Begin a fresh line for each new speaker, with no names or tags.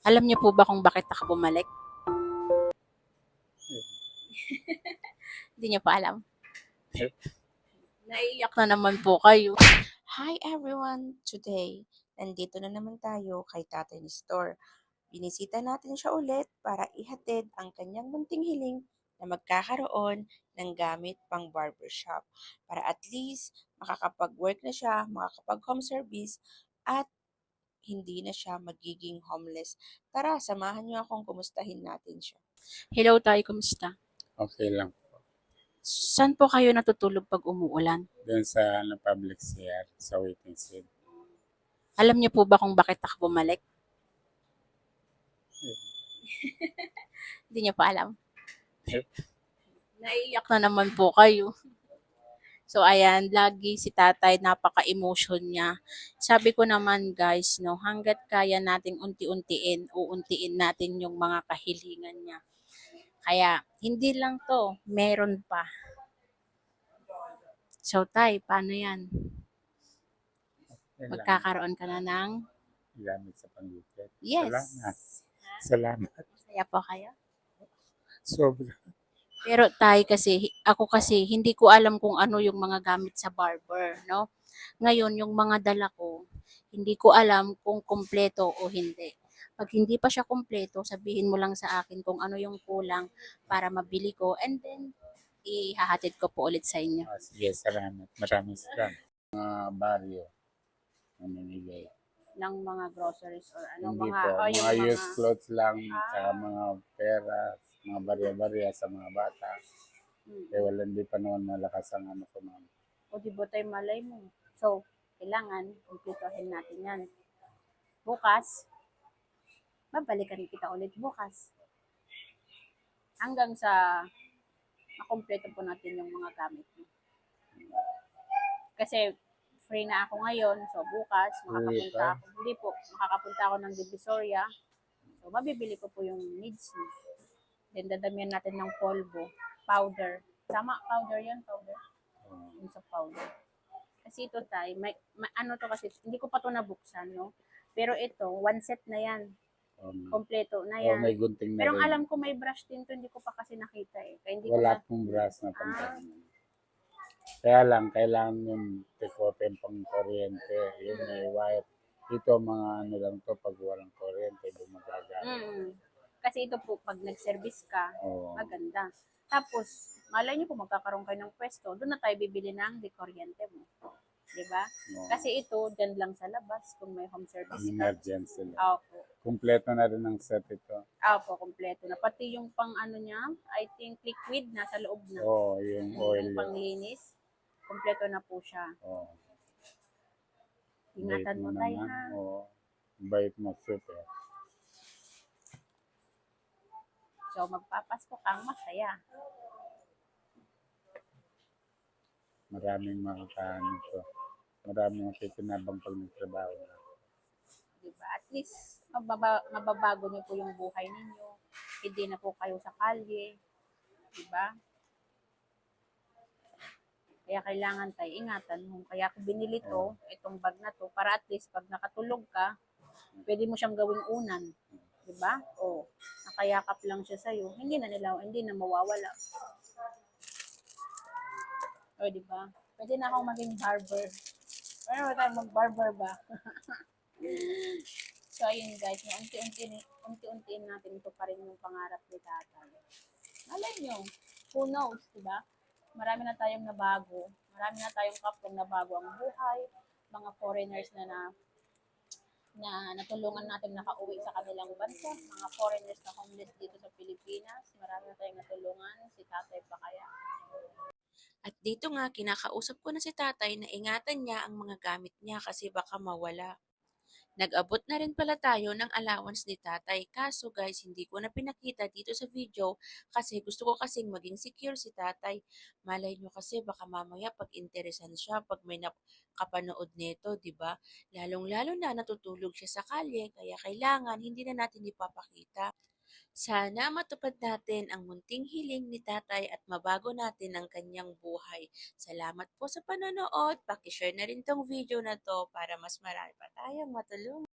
Alam niyo po ba kung bakit ako bumalik? Hindi niyo pa alam. Naiiyak na naman po kayo.
Hi everyone! Today, nandito na naman tayo kay Tatay Nestor. Binisita natin siya ulit para ihatid ang kanyang munting hiling na magkakaroon ng gamit pang barbershop. Para at least makakapag-work na siya, makakapag-home service, at hindi na siya magiging homeless. Tara, samahan niyo akong kumustahin natin siya.
Hello tayo, kumusta?
Okay lang.
Saan po kayo natutulog pag umuulan?
Doon sa public CR, sa waiting shed.
Alam niyo po ba kung bakit ako bumalik? Hindi niyo pa alam. Naiiyak na naman po kayo. So ayan, lagi si tatay napaka-emotion niya. Sabi ko naman guys, no, hanggat kaya nating uuntiin natin yung mga kahilingan niya. Kaya hindi lang to, meron pa. So tay, paano yan?
Yan lang.
Magkakaroon ka na ng
Gamit sa panggupit.
yes.
Salamat. Salamat.
Masaya po kayo?
Sobra.
Pero ako kasi, hindi ko alam kung ano yung mga gamit sa barber, no? Ngayon, yung mga dala ko, hindi ko alam kung kumpleto o hindi. Pag hindi pa siya kumpleto, sabihin mo lang sa akin kung ano yung kulang para mabili ko and then ihahatid ko po ulit sa inyo.
Sige, salamat. Maraming salamat. Mga baryo na namimigay.
Ng mga groceries or ano,
Hindi
mga,
po.
yung
Mga used clothes lang, saka
Ah.
mga pera, mga barya-barya sa mga bata. Kaya wala, hindi pa naman malakas ang ano ko naman.
O di ba tayo malay mo? So, kailangan kumpletohin natin yan. Bukas, babalikan kita ulit bukas. Hanggang sa makumpleto po natin yung mga gamit mo. Kasi free na ako ngayon, so bukas makakapunta ako. Hindi po, makakapunta ako ng Divisoria. So mabibili ko po yung needs mo. Then dadamihan natin ng polvo, powder. Tama, powder yan, powder. Yung sa powder. Kasi ito tay, ano to kasi, hindi ko pa to nabuksan, no? Pero ito, one set na yan. Kompleto na yan.
may gunting na
Pero
rin.
alam ko may brush din to, hindi ko pa kasi nakita eh. Kaya hindi
Wala
ko
pong brush na pangkain. Kaya lang, kailangan yung tikotin pang kuryente. Yung may wire. Ito mga ano lang to, pag walang kuryente, bumagagamit.
Kasi ito po, pag nag-service ka, maganda. Tapos, malay niyo po magkakaroon kayo ng pwesto, doon na tayo bibili ng dekuryente mo. Diba? Kasi ito, dyan lang sa labas, kung may home service ka.
Emergency lang.
Opo.
Kompleto na rin ang set ito.
Opo, kompleto na. Pati yung pang ano niya, I think liquid, nasa loob na.
Oo, yung oil.
Yung panglinis, kompleto na po siya.
Oo.
Ingatan mo tayo ha.
Oo. Bait mo, super.
So, magpapasko kang masaya.
Maraming makakaano to. Maraming makikinabang pag nagtrabaho na.
Diba? At least, mababago niyo po yung buhay ninyo. Hindi na po kayo sa kalye. Diba? Kaya kailangan tayo ingatan mo. Kaya ako binili to, itong bag na to, para at least pag nakatulog ka, pwede mo siyang gawing unan. Diba? O, nakayakap lang siya sa'yo. Hindi na mawawala. O, diba? Pwede na akong maging barber. Pero wala tayong mag-barber ba? So, ayun guys, unti-untiin natin ito pa rin yung pangarap ni tatay. Malay nyo, who knows, diba? Marami na tayong nabago. Marami na tayong kapwang nabago ang buhay. Mga foreigners na natulungan natin nakauwi sa kanilang bansa. Mga foreigners na homeless dito sa Pilipinas. Marami na tayong natulungan. Si tatay pa kaya.
At dito nga, kinakausap ko na si tatay na ingatan niya ang mga gamit niya kasi baka mawala. Nag-abot na rin pala tayo ng allowance ni tatay. Kaso guys, hindi ko na pinakita dito sa video kasi gusto ko kasing maging secure si tatay. Malay nyo kasi baka mamaya pag interesan siya, pag may nakapanood nito, di ba? Lalong-lalo na natutulog siya sa kalye, kaya kailangan hindi na natin ipapakita. Sana matupad natin ang munting hiling ni tatay at mabago natin ang kanyang buhay. Salamat po sa panonood. Pakishare na rin tong video na to para mas marami pa tayong matulungan.